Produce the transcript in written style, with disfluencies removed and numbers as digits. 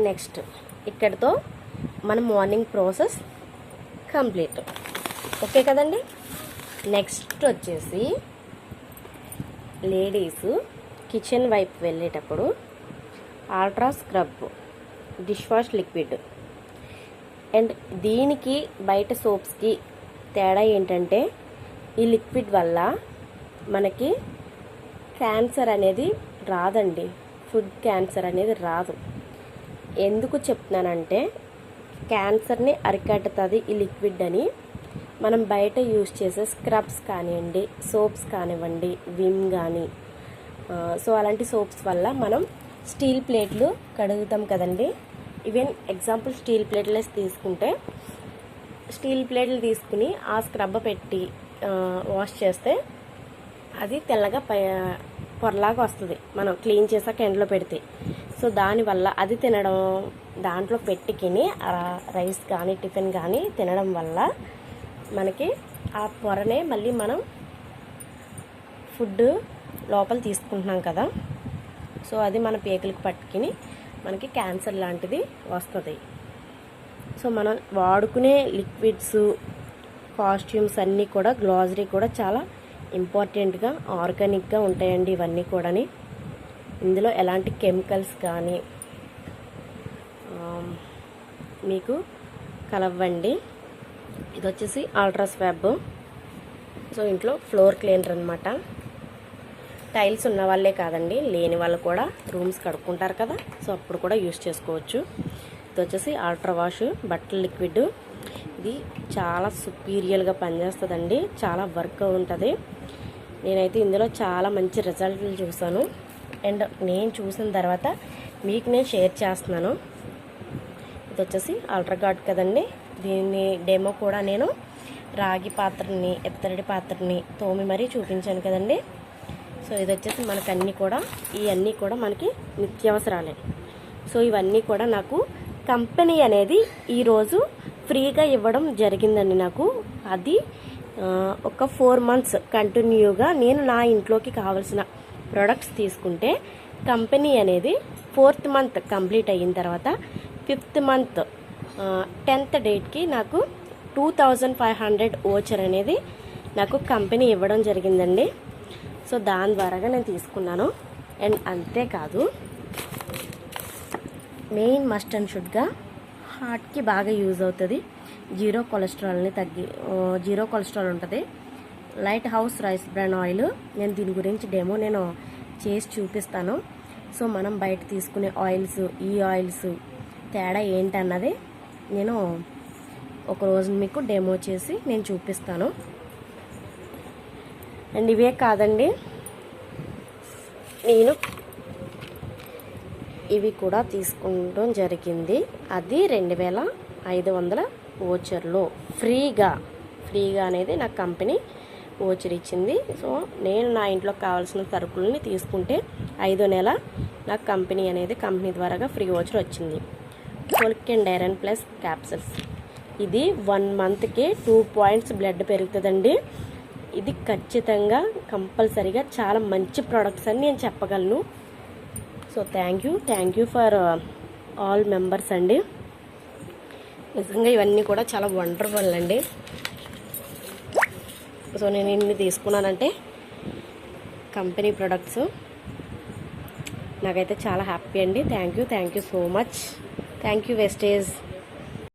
Next ఇక్కడితో మన morning process complete. Okay కదండి. నెక్స్ట్ వచ్చేసి లేడీస్ కిచెన్ వైపు వెళ్ళేటప్పుడు ultra scrub dish wash liquid. And దీనికి బయట సోప్స్కి తేడా ఏంటంటే ఈ లిక్విడ్ వల్ల మనకి క్యాన్సర్ అనేది రాదండి. ఫుడ్ క్యాన్సర్ అనేది రాదు. ఎందుకు చెప్తున్నానంటే క్యాన్సర్ని అరికట్టుతుంది ఈ లిక్విడ్ అని. మనం బయట యూజ్ చేసే స్క్రబ్స్ కానివ్వండి, సోప్స్ కానివ్వండి, విమ్ కానీ, సో అలాంటి సోప్స్ వల్ల మనం స్టీల్ ప్లేట్లు కడుగుతాం కదండి. ఈవెన్ ఎగ్జాంపుల్ స్టీల్ ప్లేట్లు తీసుకుంటే స్టీల్ ప్లేట్లు తీసుకుని ఆ స్క్రబ్ పెట్టి వాష్ చేస్తే అది తెల్లగా పొరలాగా వస్తుంది మనం క్లీన్ చేసాక ఎండలో పెడితే. సో దానివల్ల అది తినడం, దాంట్లో పెట్టుకుని రైస్ కానీ టిఫిన్ కానీ తినడం వల్ల మనకి ఆ పొరనే మళ్ళీ మనం ఫుడ్ లోపల తీసుకుంటున్నాం కదా. సో అది మన పేగులకు పట్టుకుని మనకి క్యాన్సర్ లాంటిది వస్తుంది. సో మనం వాడుకునే లిక్విడ్స్, కాస్ట్యూమ్స్ అన్నీ కూడా, గ్లాజరీ కూడా చాలా ఇంపార్టెంట్గా ఆర్గానిక్గా ఉంటాయండి ఇవన్నీ కూడాని. ఇందులో ఎలాంటి కెమికల్స్ కానీ మీకు కలవండి. ఇది వచ్చేసి అల్ట్రా స్వాబ్. సో ఇంట్లో ఫ్లోర్ క్లీనర్ అనమాట. టైల్స్ ఉన్న వాళ్ళే కాదండి, లేని వాళ్ళు కూడా రూమ్స్ కడుక్కుంటారు కదా, సో అప్పుడు కూడా యూస్ చేసుకోవచ్చు. ఇది వచ్చేసి అల్ట్రా వాష్ బట్టల లిక్విడ్. ఇది చాలా సుపీరియర్గా పనిచేస్తుందండి, చాలా వర్క్ ఉంటుంది. నేనైతే ఇందులో చాలా మంచి రిజల్ట్లు చూసాను. అండ్ నేను చూసిన తర్వాత మీకు నేను షేర్ చేస్తున్నాను. ఇది వచ్చేసి అల్ట్రా గార్డ్ కదండి. దీన్ని డెమో కూడా నేను రాగి పాత్రని, ఎత్తడి పాత్రని తోమి మరీ చూపించాను కదండి. సో ఇది వచ్చేసి మనకు ఇవన్నీ కూడా మనకి నిత్యావసరాలే. సో ఇవన్నీ కూడా నాకు కంపెనీ అనేది ఈరోజు ఫ్రీగా ఇవ్వడం జరిగిందండి నాకు. అది ఒక 4 months కంటిన్యూగా నేను నా ఇంట్లోకి కావాల్సిన ప్రొడక్ట్స్ తీసుకుంటే కంపెనీ అనేది 4th month కంప్లీట్ అయిన తర్వాత 5th month 10th డేట్కి నాకు 2500 ఓచర్ అనేది నాకు కంపెనీ ఇవ్వడం జరిగిందండి. సో దాని ద్వారాగా నేను తీసుకున్నాను. అండ్ అంతేకాదు మెయిన్ మస్ట్ అండ్ షుడ్గా హార్ట్కి బాగా యూజ్ అవుతుంది. జీరో కొలెస్ట్రాల్ ఉంటుంది. Light house rice bran oil. నేను దీని గురించి డెమో నేను చేసి చూపిస్తాను. సో మనం బయట తీసుకునే ఆయిల్స్, ఈ ఆయిల్స్ తేడా ఏంటన్నది నేను ఒకరోజు మీకు డెమో చేసి నేను చూపిస్తాను. అండ్ ఇవే కాదండి, నేను ఇవి కూడా తీసుకోవడం జరిగింది. అది 2500 ఓచర్లో ఫ్రీగా అనేది నాకు కంపెనీ ఓచర్ ఇచ్చింది. సో నేను నా ఇంట్లో కావాల్సిన సరుకులని తీసుకుంటే 5వ నెల నాకు కంపెనీ ద్వారాగా ఫ్రీ ఓచర్ వచ్చింది. Folic and iron plus capsules. ఇది 1 monthకి 2 points బ్లడ్ పెరుగుతుందండి. ఇది ఖచ్చితంగా కంపల్సరీగా చాలా మంచి ప్రోడక్ట్స్ అని నేను చెప్పగలను. So thank you for all members అండి. నిజంగా ఇవన్నీ కూడా చాలా వండర్ఫుల్ అండి. సో నేను ఇన్ని తీసుకున్నానంటే కంపెనీ ప్రొడక్ట్స్. నాకైతే చాలా హ్యాపీ అండి. Thank you so much. Thank you wastage.